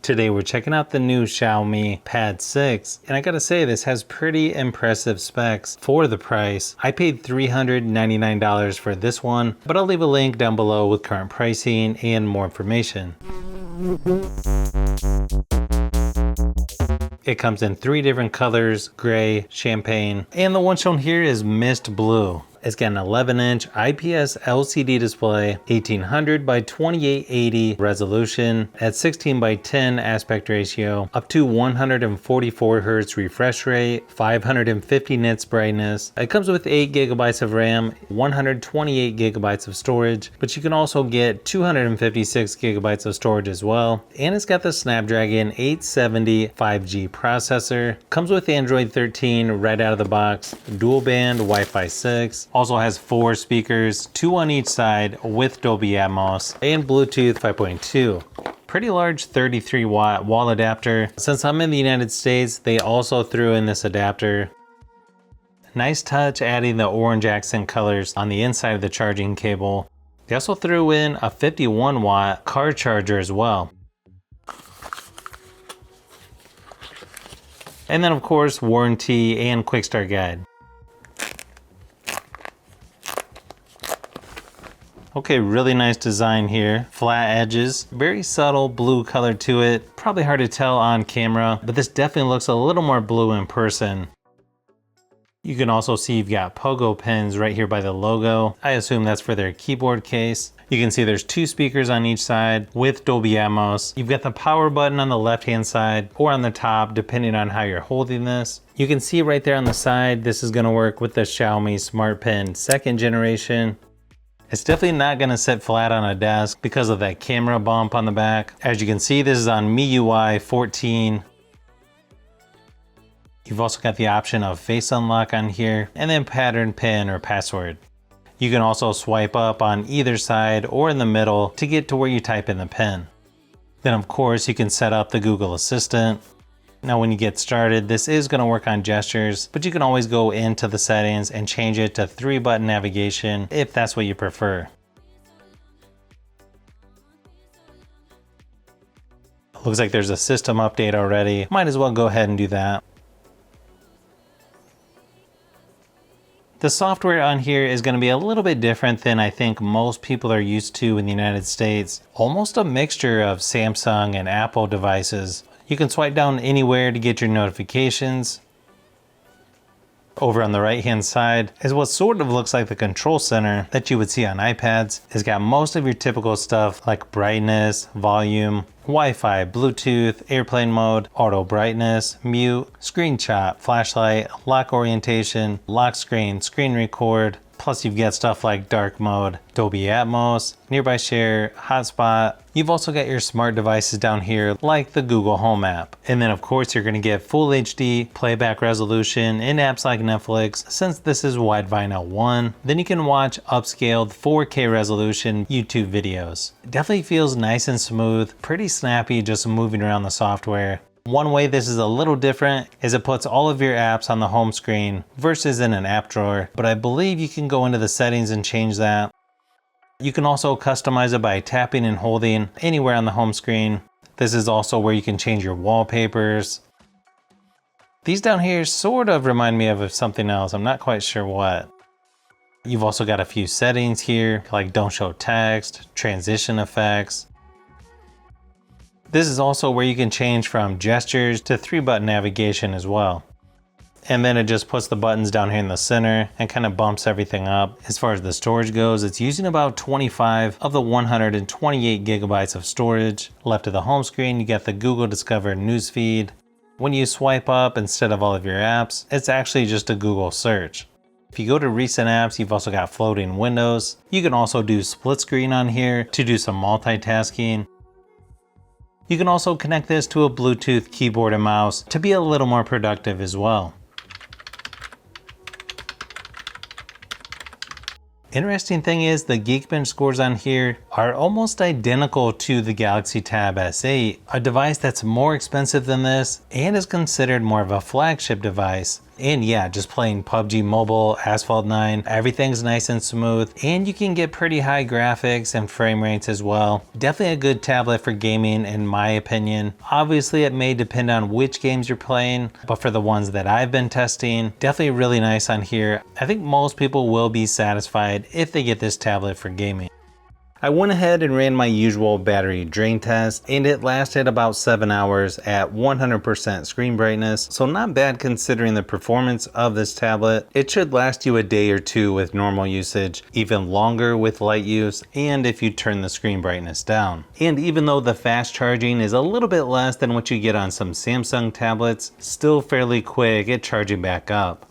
Today we're checking out the new Xiaomi Pad 6, and I gotta say this has pretty impressive specs for the price. I paid $399 for this one, but I'll leave a link down below with current pricing and more information. It comes in 3 different colors: gray, champagne, and the one shown here is mist blue. It's got an 11-inch IPS LCD display, 1800 by 2880 resolution at 16 by 10 aspect ratio, up to 144 Hz refresh rate, 550 nits brightness. It comes with 8 GB of RAM, 128 GB of storage, but you can also get 256 GB of storage as well. And it's got the Snapdragon 870 5G processor. Comes with Android 13 right out of the box, dual band Wi-Fi 6. Also has 4 speakers, 2 on each side with Dolby Atmos and Bluetooth 5.2. Pretty large 33 watt wall adapter. Since I'm in the United States, they also threw in this adapter. Nice touch adding the orange accent colors on the inside of the charging cable. They also threw in a 51 watt car charger as well. And then of course warranty and quick start guide. Okay, really nice design here. Flat edges, very subtle blue color to it. Probably hard to tell on camera, but this definitely looks a little more blue in person. You can also see you've got pogo pins right here by the logo. I assume that's for their keyboard case. You can see there's 2 speakers on each side with Dolby Atmos. You've got the power button on the left-hand side or on the top, depending on how you're holding this. You can see right there on the side, this is gonna work with the Xiaomi Smart Pen 2nd generation. It's definitely not gonna sit flat on a desk because of that camera bump on the back. As you can see, this is on MIUI 14. You've also got the option of face unlock on here and then pattern pin or password. You can also swipe up on either side or in the middle to get to where you type in the pin. Then of course you can set up the Google Assistant. Now when you get started, this is going to work on gestures, but you can always go into the settings and change it to 3-button navigation if that's what you prefer. Looks like there's a system update already. Might as well go ahead and do that. The software on here is going to be a little bit different than I think most people are used to in the United States. Almost a mixture of Samsung and Apple devices. You can swipe down anywhere to get your notifications. Over on the right hand side is what sort of looks like the control center that you would see on iPads. It's got most of your typical stuff like brightness, volume, Wi-Fi, Bluetooth, airplane mode, auto brightness, mute, screenshot, flashlight, lock orientation, lock screen, screen record. Plus you've got stuff like dark mode, Dolby Atmos, nearby share, hotspot. You've also got your smart devices down here like the Google Home app. And then of course you're gonna get full HD playback resolution in apps like Netflix since this is wide vinyl 1. Then you can watch upscaled 4K resolution YouTube videos. It definitely feels nice and smooth, pretty snappy just moving around the software. One way this is a little different is it puts all of your apps on the home screen versus in an app drawer, but I believe you can go into the settings and change that. You can also customize it by tapping and holding anywhere on the home screen. This is also where you can change your wallpapers. These down here sort of remind me of something else, I'm not quite sure what. You've also got a few settings here like don't show text, transition effects. This is also where you can change from gestures to 3-button navigation as well. And then it just puts the buttons down here in the center and kind of bumps everything up. As far as the storage goes, it's using about 25 of the 128 gigabytes of storage. Left of the home screen, you get the Google Discover newsfeed. When you swipe up instead of all of your apps, it's actually just a Google search. If you go to recent apps, you've also got floating windows. You can also do split screen on here to do some multitasking. You can also connect this to a Bluetooth keyboard and mouse to be a little more productive as well. Interesting thing is the Geekbench scores on here are almost identical to the Galaxy Tab S8, a device that's more expensive than this and is considered more of a flagship device. And yeah, just playing PUBG Mobile, Asphalt 9, everything's nice and smooth, and you can get pretty high graphics and frame rates as well. Definitely a good tablet for gaming in my opinion. Obviously it may depend on which games you're playing, but for the ones that I've been testing, definitely really nice on here. I think most people will be satisfied if they get this tablet for gaming. I went ahead and ran my usual battery drain test, and it lasted about 7 hours at 100% screen brightness, so not bad considering the performance of this tablet. It should last you a day or two with normal usage, even longer with light use, and if you turn the screen brightness down. And even though the fast charging is a little bit less than what you get on some Samsung tablets, still fairly quick at charging back up.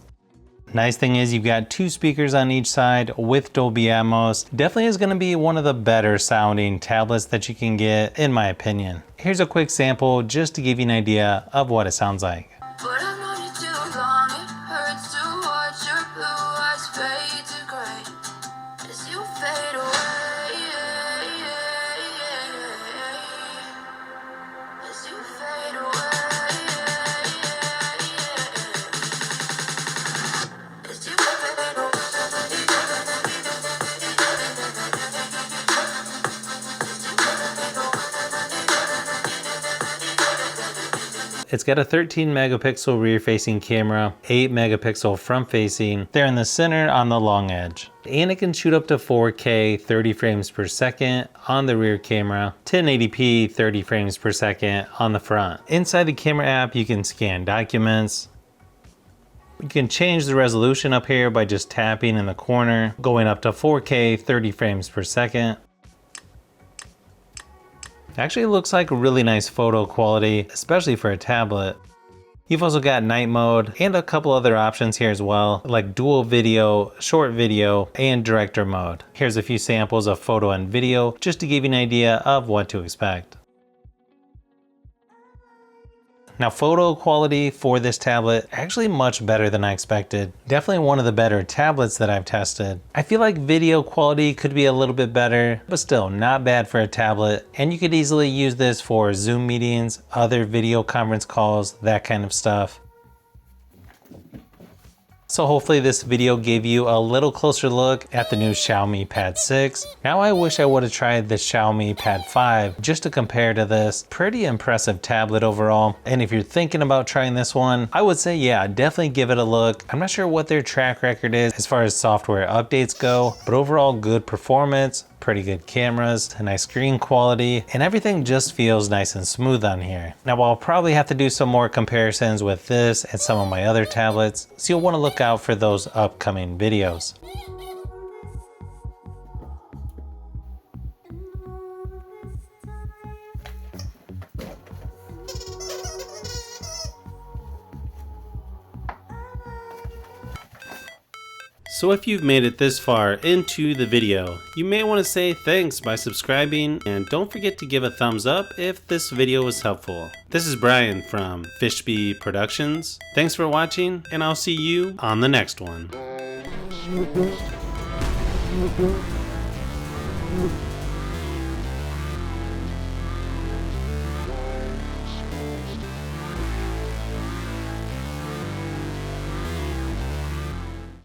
Nice thing is you've got 2 speakers on each side with Dolby Atmos. Definitely is going to be one of the better sounding tablets that you can get in my opinion. Here's a quick sample just to give you an idea of what it sounds like. It's got a 13 megapixel rear facing camera, 8 megapixel front facing. They're in the center on the long edge. And it can shoot up to 4K 30 frames per second on the rear camera, 1080p 30 frames per second on the front. Inside the camera app you can scan documents. You can change the resolution up here by just tapping in the corner, going up to 4K 30 frames per second. Actually looks like really nice photo quality, especially for a tablet. You've also got night mode and a couple other options here as well, like dual video, short video, and director mode. Here's a few samples of photo and video just to give you an idea of what to expect. Now photo quality for this tablet, actually much better than I expected. Definitely one of the better tablets that I've tested. I feel like video quality could be a little bit better, but still not bad for a tablet. And you could easily use this for Zoom meetings, other video conference calls, that kind of stuff. So hopefully this video gave you a little closer look at the new Xiaomi Pad 6. Now I wish I would have tried the Xiaomi Pad 5 just to compare to this. Pretty impressive tablet overall. And if you're thinking about trying this one, I would say yeah, definitely give it a look. I'm not sure what their track record is as far as software updates go, but overall good performance, pretty good cameras, a nice screen quality, and everything just feels nice and smooth on here. Now I'll probably have to do some more comparisons with this and some of my other tablets, so you'll want to look out for those upcoming videos. So if you've made it this far into the video, you may want to say thanks by subscribing, and don't forget to give a thumbs up if this video was helpful. This is Brian from FishBee Productions. Thanks for watching, and I'll see you on the next one.